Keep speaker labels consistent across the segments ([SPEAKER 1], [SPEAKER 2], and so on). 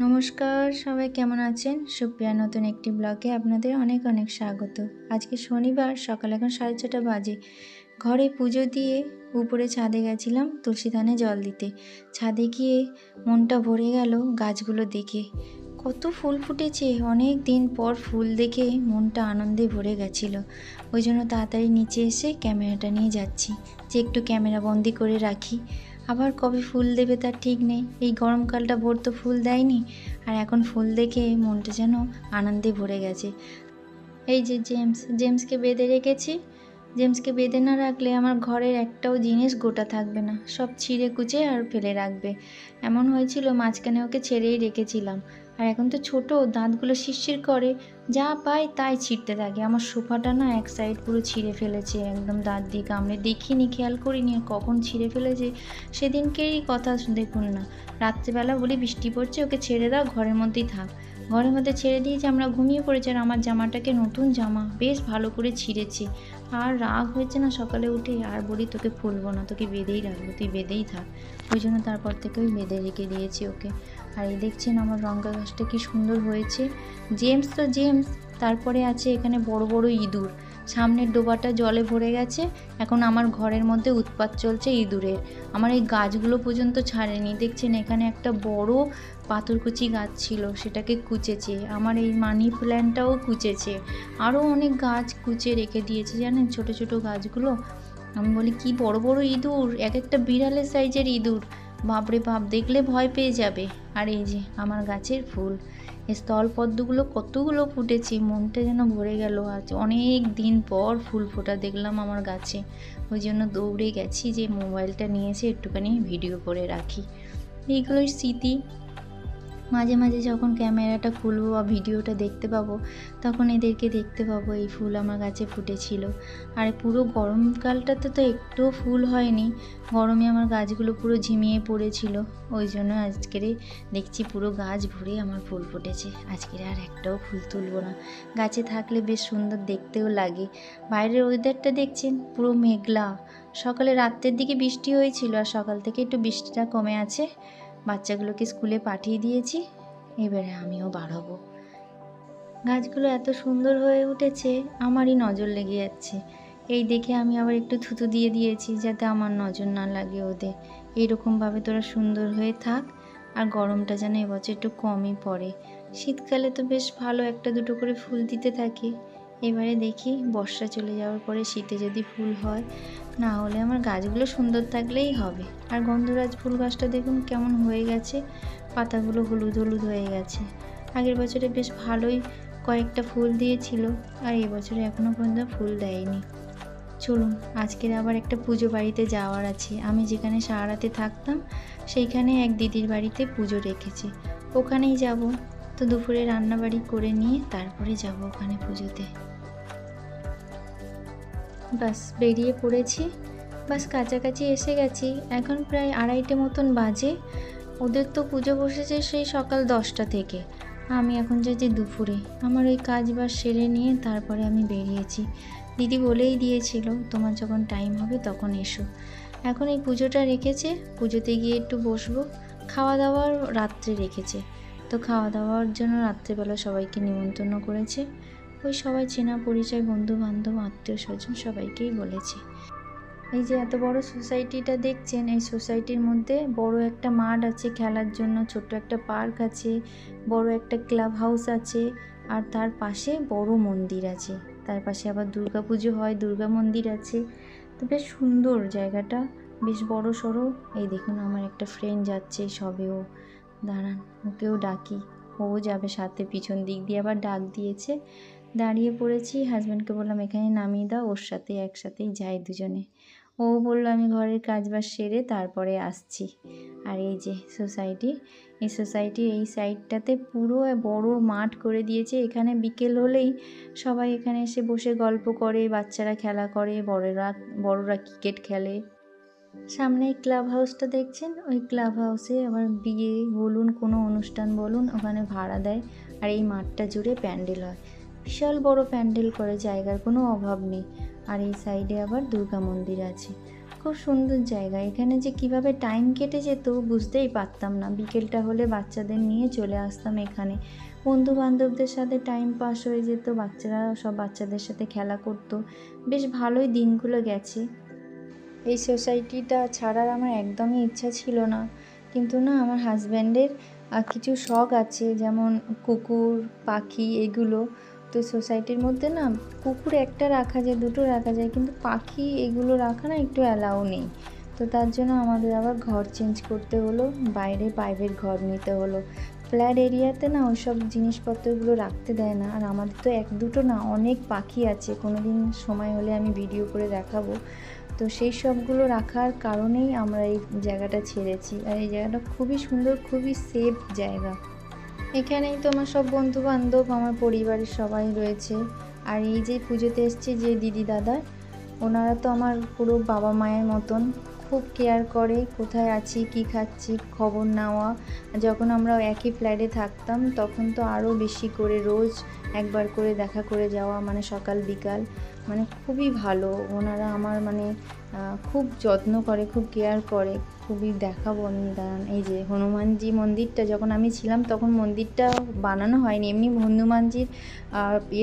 [SPEAKER 1] নমস্কার, সবাই কেমন আছেন? সুপ্রিয়া নতুন একটি ব্লগে আপনাদের অনেক অনেক স্বাগত। আজকে শনিবার, সকাল এখন 6:30 বাজে। ঘরে পুজো দিয়ে উপরে ছাদে গেছিলাম তুলসী থানে জল দিতে। ছাদে গিয়ে মনটা ভরে গেল গাছগুলো দেখে। কত ফুল ফুটেছে, অনেক দিন পর ফুল দেখে মনটা আনন্দে ভরে গেছিল। ওই জন্য তাড়াতাড়ি নিচে এসে ক্যামেরাটা নিয়ে যাচ্ছি, যে একটু ক্যামেরা বন্দি করে রাখি। আবার কবে ফুল দেবে তার ঠিক নেই। এই গরমকালটা ভোর তো ফুল দেয়নি, আর এখন ফুল দেখে মনটা যেন আনন্দে ভরে গেছে। এই যে জেমসকে বেঁধে রেখেছি। জেমসকে বেঁধে না রাখলে আমার ঘরের একটাও জিনিস গোটা থাকবে না, সব ছিঁড়ে কুচে আর ফেলে রাখবে। এমন হয়েছিল, মাঝখানে ওকে ছেড়েই রেখেছিলাম। আর এখন তো ছোট, দাঁতগুলো শিরশির করে, যা পায় তাই ছিঁড়তে থাকে। আমার সোফাটা না এক সাইড পুরো ছিঁড়ে ফেলেছে, একদম দাঁত দিয়ে কামড়ে। দেখিনি, খেয়াল করিনি কখন ছিঁড়ে ফেলেছে। সেদিনকেই কথা দেখুন না, রাত্রেবেলা বলি বৃষ্টি পড়ছে, ওকে ছেড়ে দাও, ঘরের মধ্যেই থাক। ঘরের মধ্যে ছেড়ে দিয়েছি, আমরা ঘুমিয়ে পড়েছি। আর আমার জামাটাকে, নতুন জামা, বেশ ভালো করে ছিঁড়েছি। আর রাগ হয়েছে না সকালে উঠে, আর বলি তোকে খুলবো না, তোকে বেঁধেই রাখবো, তুই বেঁধেই থাক। ওই জন্য তারপর থেকে ওই বেঁধে রেখে দিয়েছি ওকে। আর এই দেখছেন আমার লঙ্কা গাছটা কি সুন্দর হয়েছে। জেমস তো জেমস, তারপরে আছে এখানে বড় বড় ইঁদুর। সামনের ডোবাটা জলে ভরে গেছে, এখন আমার ঘরের মধ্যে উৎপাত চলছে ইঁদুরের। আমার এই গাছগুলো পর্যন্ত ছাড়েনি। দেখছেন এখানে একটা বড় পাথরকুচি গাছ ছিল, সেটাকে কুচেছে। আমার এই মানি প্ল্যান্টটাও কুচেছে। আরও অনেক গাছ কুচে রেখে দিয়েছে, জানেন, ছোট ছোট গাছগুলো। আমি বলি কি বড় বড় ইঁদুর, এক একটা বিড়ালের সাইজের ইঁদুর, বাপরে বাপ, দেখলে ভয় পেয়ে যাবে। আর এই যে আমার গাছের ফুল, এই স্থলপদ্মগুলো কতগুলো ফুটেছে, মনটা যেন ভরে গেল। আজ অনেক দিন পর ফুল ফোটা দেখলাম আমার গাছে। ওই জন্য দৌড়ে গেছি যে মোবাইলটা নিয়েছে, একটুখানি ভিডিও করে রাখি। এইগুলোই স্মৃতি। মাঝে মাঝে যখন ক্যামেরাটা খুলবো বা ভিডিওটা দেখতে পাবো, তখন এদেরকে দেখতে পাবো এই ফুল আমার গাছে ফুটেছিল। আর পুরো গরমকালটাতে তো একটুও ফুল হয়নি, গরমে আমার গাছগুলো পুরো ঝিমিয়ে পড়েছিল। ওই জন্য আজকের দেখছি পুরো গাছ ভরে আমার ফুল ফুটেছে। আজকের আর একটাও ফুল তুলবো না, গাছে থাকলে বেশ সুন্দর দেখতেও লাগে। বাইরের ওয়েদারটা দেখছেন, পুরো মেঘলা। সকালে রাত্রের দিকে বৃষ্টি হয়েছিল, আর সকাল থেকে একটু বৃষ্টিটা কমে আছে। বাচ্চাগুলোকে স্কুলে পাঠিয়ে দিয়েছি, এবারে আমিও বার হব। গাছগুলো এত সুন্দর হয়ে উঠেছে, আমারই নজর লেগে যাচ্ছে। এই দেখে আমি আবার একটু থুতু দিয়ে দিয়েছি, যাতে আমার নজর না লাগে ওদের। এইরকমভাবে তোরা সুন্দর হয়ে থাক, আর গরমটা যেন এবছর একটু কমই পড়ে। শীতকালে তো বেশ ভালো, একটা দুটো করে ফুল দিতে থাকে। এবারে দেখি বর্ষা চলে যাওয়ার পরে শীতে যদি ফুল হয়, না হলে আমার গাছগুলো সুন্দর থাকলেই হবে। আর গন্ধরাজ ফুল গাছটা দেখুন কেমন হয়ে গেছে, পাতাগুলো হলুদ হলুদ হয়ে গেছে। আগের বছরে বেশ ভালোই কয়েকটা ফুল দিয়েছিল, আর এবছরে এখনও পর্যন্ত ফুল দেয়নি। চলুন, আজকের আবার একটা পুজো বাড়িতে যাওয়ার আছে। আমি যেখানে সারারাতে থাকতাম, সেইখানে এক দিদির বাড়িতে পুজো রেখেছে, ওখানেই যাব। তো দুপুরে রান্নাবাড়ি করে নিয়ে তারপরে যাব ওখানে পুজোতে। বাস বেরিয়ে পড়েছি, বাস কাছাকাছি এসে গেছি। এখন প্রায় 2:30 মতন বাজে। ওদের তো পুজো বসেছে সেই সকাল 10টা থেকে। আমি এখন যাচ্ছি দুপুরে। আমার ওই কাজ বাজ সেরে নিয়ে তারপরে আমি বেরিয়েছি। দিদি বলেই দিয়েছিল তোমার যখন টাইম হবে তখন এসো। এখন এই পুজোটা রেখেছে, পুজোতে গিয়ে একটু বসবো। খাওয়া দাওয়ার রাত্রে রেখেছে, তো খাওয়া দাওয়ার জন্য রাত্রেবেলা সবাইকে নিমন্ত্রণ করেছে। ওই সবাই চেনা পরিচয়, বন্ধু বান্ধব, আত্মীয় স্বজন সবাইকেই বলেছে। এই যে এত বড় সোসাইটিটা দেখছেন, এই সোসাইটির মধ্যে বড় একটা মাঠ আছে খেলার জন্য, ছোট্ট একটা পার্ক আছে, বড় একটা ক্লাব হাউস আছে, আর তার পাশে বড় মন্দির আছে। তার পাশে আবার দুর্গা পুজো হয়, দুর্গা মন্দির আছে। তো বেশ সুন্দর জায়গাটা, বেশ বড় সড়ো। এই দেখুন আমার একটা ফ্রেন্ড যাচ্ছে সবেও, দাঁড়ান ওকেও ডাকি, ও যাবে সাথে। পিছন দিক দিয়ে আবার ডাক দিয়েছে। দাঁড়িয়ে পড়েছি, হাজব্যান্ডকে বললাম এখানে নামিয়ে দাও, ওর সাথে একসাথেই যাই দুজনে। ও বললো আমি ঘরের কাজ বাজ সেরে তারপরে আসছি। আর এই যে সোসাইটি, এই সোসাইটির এই সাইডটাতে পুরো বড় মাঠ করে দিয়েছে। এখানে বিকেল হলেই সবাই এখানে এসে বসে গল্প করে, বাচ্চারা খেলা করে, বড়রা ক্রিকেট খেলে। সামনে এই ক্লাব হাউসটা দেখছেন, ওই ক্লাব হাউসে আবার বিয়ে বলুন, কোনো অনুষ্ঠান বলুন, ওখানে ভাড়া দেয়। আর এই মাঠটা জুড়ে প্যান্ডেল হয়, বিশাল বড় প্যান্ডেল করে, জায়গার কোনো অভাব নেই। আর এই সাইডে আবার দুর্গা মন্দির আছে। খুব সুন্দর জায়গা। এখানে যে কিভাবে টাইম কেটে যেত বুঝতেই পারতাম না। বিকেলটা হলে বাচ্চাদের নিয়ে চলে আসতাম এখানে। বন্ধু বান্ধবদের সাথে টাইম পাস হয়ে যেত, বাচ্চারা সব বাচ্চাদের সাথে খেলা করতো। বেশ ভালোই দিনগুলো গেছে। এই সোসাইটিটা ছাড়ার আমার একদমই ইচ্ছা ছিল না, কিন্তু না, আমার হাজব্যান্ডের কিছু শখ আছে, যেমন কুকুর পাখি এগুলো। তো সোসাইটির মধ্যে না কুকুর একটা রাখা যায়, দুটো রাখা যায়, কিন্তু পাখি এগুলো রাখা না একটু অ্যালাউ নেই। তো তার জন্য আমাদের আবার ঘর চেঞ্জ করতে হলো, বাইরে প্রাইভেট ঘর নিতে হলো। ফ্ল্যাট এরিয়াতে না ওইসব জিনিসপত্রগুলো রাখতে দেয় না। আর আমাদের তো এক দুটো না, অনেক পাখি আছে, কোনো দিন সময় হলে আমি ভিডিও করে দেখাবো। তো সেই সবগুলো রাখার কারণেই আমরা এই জায়গাটা ছেড়েছি। আর এই জায়গাটা খুবই সুন্দর, খুবই সেফ জায়গা। এখানেই তো আমার সব বন্ধু বান্ধব, আমার পরিবারের সবাই রয়েছে। আর এই যে পুজোতে এসছে যে দিদি দাদা, ওনারা তো আমার পুরো বাবা মায়ের মতন, খুব কেয়ার করে, কোথায় আছি কী খাচ্ছি খবর নেওয়া। যখন আমরা একই ফ্ল্যাটে থাকতাম তখন তো আরও বেশি করে, রোজ একবার করে দেখা করে যাওয়া, মানে সকাল বিকাল, মানে খুবই ভালো ওনারা আমার, মানে খুব যত্ন করে, খুব কেয়ার করে। খুবই দেখাবো আমি, দাঁড়ান। এই যে হনুমানজি মন্দিরটা, যখন আমি ছিলাম তখন মন্দিরটা বানানো হয়নি, এমনি হনুমানজির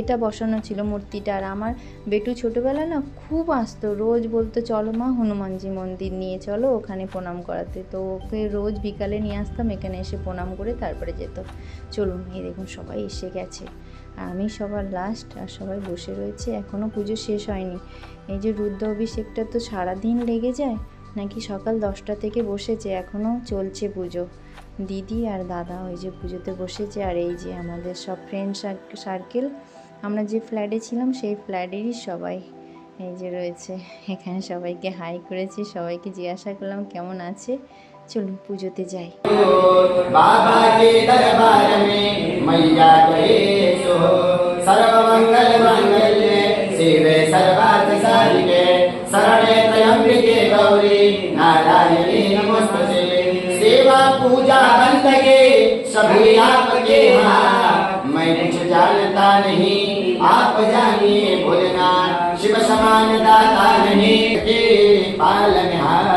[SPEAKER 1] এটা বসানো ছিল মূর্তিটা। আর আমার বেটু ছোটোবেলায় না খুব আসতো, রোজ বলতো চলো মা হনুমানজি মন্দির নিয়ে চলো ওখানে প্রণাম করাতে। তো ওকে রোজ বিকালে নিয়ে আসতাম, এখানে এসে প্রণাম করে তারপরে যেত। চলুন, এই দেখুন সবাই এসে গেছে, আর আমি সবার লাস্ট, আর সবাই বসে রয়েছে, এখনও পুজো শেষ হয়নি। এই যে রুদ্র অভিষেকটা তো সারাদিন লেগে যায়, নাকি সকাল 10টা থেকে বসেছে, এখনও চলছে পুজো। দিদি আর দাদা ওই যে পুজোতে বসেছে। আর এই যে আমাদের সব ফ্রেন্ড সার্কেল, আমরা যে ফ্ল্যাটে ছিলাম সেই ফ্ল্যাটেরই সবাই এই যে রয়েছে। এখানে সবাইকে হাই করেছি, সবাইকে জিজ্ঞাসা করলাম কেমন আছে। চলুন পুজোতে যাই।
[SPEAKER 2] बाबा के दरबार में मैया करे सो सर्व मंगल मांगल्ये शिवे सर्वार्थ साधिके शरणे त्र्यंबके गौरी नारायणी नमोस्तुते। सेवा पूजा बंदगे सभी आपके हाथ, मैं कुछ जानता नहीं आप जानिए भोलेनाथ। शिव समान दाता नहीं के पालनहार,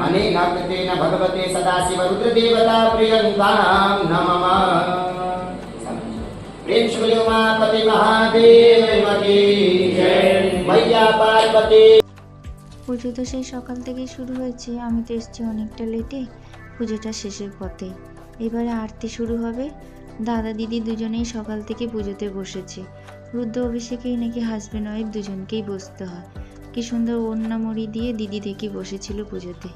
[SPEAKER 2] अनेन कृतेन भगवते सदाशिव रुद्रदेवता प्रियंतां नमः। प्रेम से बोलो उमापति महादेव की जय, मैया पार्वती।
[SPEAKER 1] পুজো তো সেই সকাল থেকেই শুরু হয়েছে, আমি তো এসেছি অনেকটা লেটে, পুজোটা শেষের পথে। এবারে আরতি শুরু হবে। দাদা দিদি দুজনেই সকাল থেকে পুজোতে বসেছে। রুদ্র অভিষেকেই নাকি হাজব্যান্ড ওয়াইফ দুজনকেই বসতে হয়। কি সুন্দর ওড়না মুড়ি দিয়ে দিদি দেখি বসেছিল পুজোতে।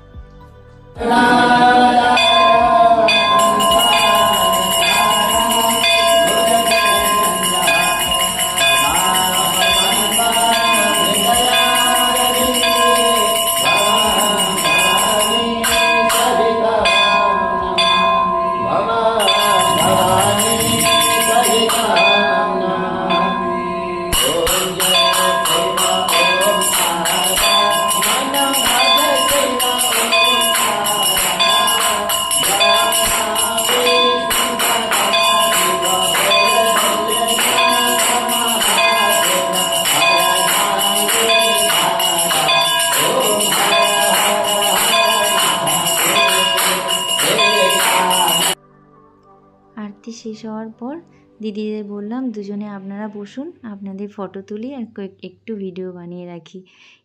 [SPEAKER 1] আরতি শেষ হওয়ার পর দিদিদের বললাম দুজনে আপনারা বসুন, আপনাদের ফটো তুলি আর একটু ভিডিও বানিয়ে রাখি,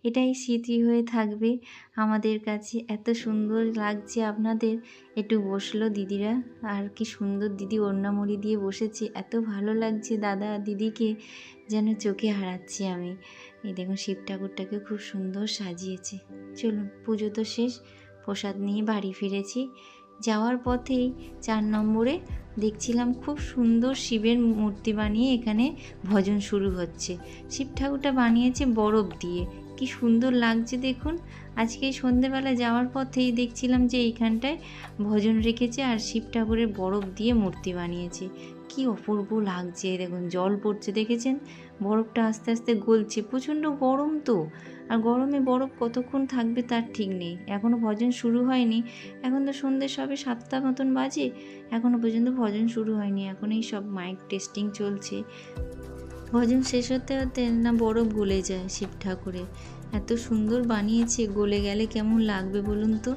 [SPEAKER 1] এটাই স্মৃতি হয়ে থাকবে আমাদের কাছে। এত সুন্দর লাগছে আপনাদের। একটু বসলো দিদিরা, আর কি সুন্দর দিদি ওড়নামুড়ি দিয়ে বসেছে, এত ভালো লাগছে দাদা দিদিকে, যেন চোখে হারাচ্ছি আমি। এই দেখুন শিব ঠাকুরটাকে খুব সুন্দর সাজিয়েছে। চলুন, পুজো তো শেষ, প্রসাদ নিয়ে বাড়ি ফিরেছি। যাওয়ার পথেই 4 নম্বরে দেখছিলাম খুব সুন্দর শিবের মূর্তি বানিয়ে এখানে ভজন শুরু হচ্ছে। শিব ঠাকুরটা বানিয়েছে বরফ দিয়ে, কি সুন্দর লাগছে দেখুন। আজকে সন্ধেবেলা যাওয়ার পথেই দেখছিলাম যে এইখানটায় ভজন রেখেছে আর শিব ঠাকুরের বরফ দিয়ে মূর্তি বানিয়েছে, কি অপূর্ব লাগছে। দেখুন জল পড়ছে, দেখেছেন? বরফটা আস্তে আস্তে গলছে, প্রচণ্ড গরম তো, আর গরমে বরফ কতক্ষণ থাকবে তার ঠিক নেই। এখনও ভজন শুরু হয়নি, এখন তো সন্ধ্যে সবে 7টা মতন বাজে, এখনও পর্যন্ত ভজন শুরু হয়নি। এখন এই সব মাইক টেস্টিং চলছে। ভজন শেষ হতে হতে না বরফ গলে যায় শিব ঠাকুরের। এত সুন্দর বানিয়েছে, গলে গেলে কেমন লাগবে বলুন তো,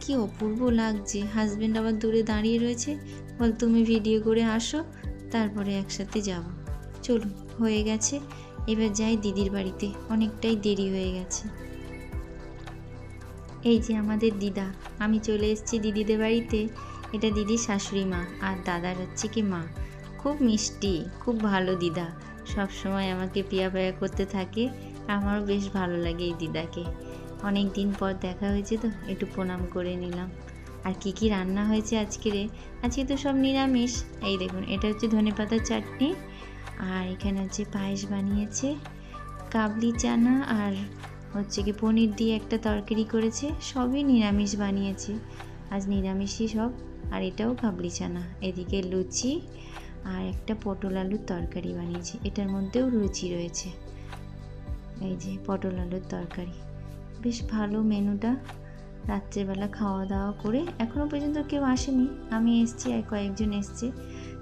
[SPEAKER 1] কি অপূর্ব লাগছে। হাজব্যান্ড আবার দূরে দাঁড়িয়ে রয়েছে, বল তুমি ভিডিও করে আসো, তারপরে একসাথে যাব। চলুন, হয়ে গেছে, এবার যাই দিদির বাড়িতে, অনেকটাই দেরি হয়ে গেছে। এই যে আমাদের দিদা, আমি চলে এসেছি দিদিদের বাড়িতে। এটা দিদির শাশুড়ি মা, আর দাদার হচ্ছে কি মা। খুব মিষ্টি, খুব ভালো দিদা, সব সময় আমাকে পিয়া পায়া করতে থাকে। আমারও বেশ ভালো লাগে এই দিদাকে। অনেক দিন পর দেখা হয়েছে তো একটু প্রণাম করে নিলাম। আর কি কি রান্না হয়েছে আজকে তো সব নিরামিষ। এই দেখুন, এটা হচ্ছে ধনেপাতার চাটনি, আর এখানে হচ্ছে পায়েস বানিয়েছে, কাবলি চানা, আর হচ্ছে কি পনির দিয়ে একটা তরকারি করেছে। সবই নিরামিষ বানিয়েছে, আজ নিরামিষই সব। আর এটাও কাবলি চানা, এদিকে লুচি, আর একটা পটল আলুর তরকারি বানিয়েছে, এটার মধ্যেও লুচি রয়েছে। এই যে পটল আলুর তরকারি, বেশ ভালো মেনুটা। রাত্রেবেলা খাওয়া দাওয়া করে, এখনও পর্যন্ত কেউ আসেনি, আমি এসছি আর কয়েকজন এসছে,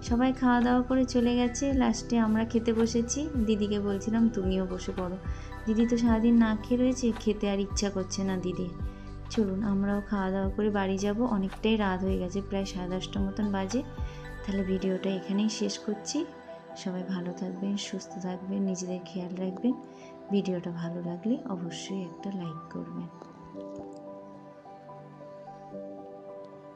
[SPEAKER 1] সবাই খাওয়া দাওয়া করে চলে গেছে। লাস্টে আমরা খেতে বসেছি, দিদিকে বলছিলাম তুমিও বসে পড়ো। দিদি তো সারাদিন না খেয়ে রয়েছে, খেতে আর ইচ্ছা করছে না দিদির। চলুন আমরাও খাওয়া দাওয়া করে বাড়ি যাব, অনেকটাই রাত হয়ে গেছে, প্রায় 10:30 মতন বাজে। তাহলে ভিডিওটা এখানেই শেষ করছি। সবাই ভালো থাকবেন, সুস্থ থাকবেন, নিজেদের খেয়াল রাখবেন। ভিডিওটা ভালো লাগলে অবশ্যই একটা লাইক করবেন।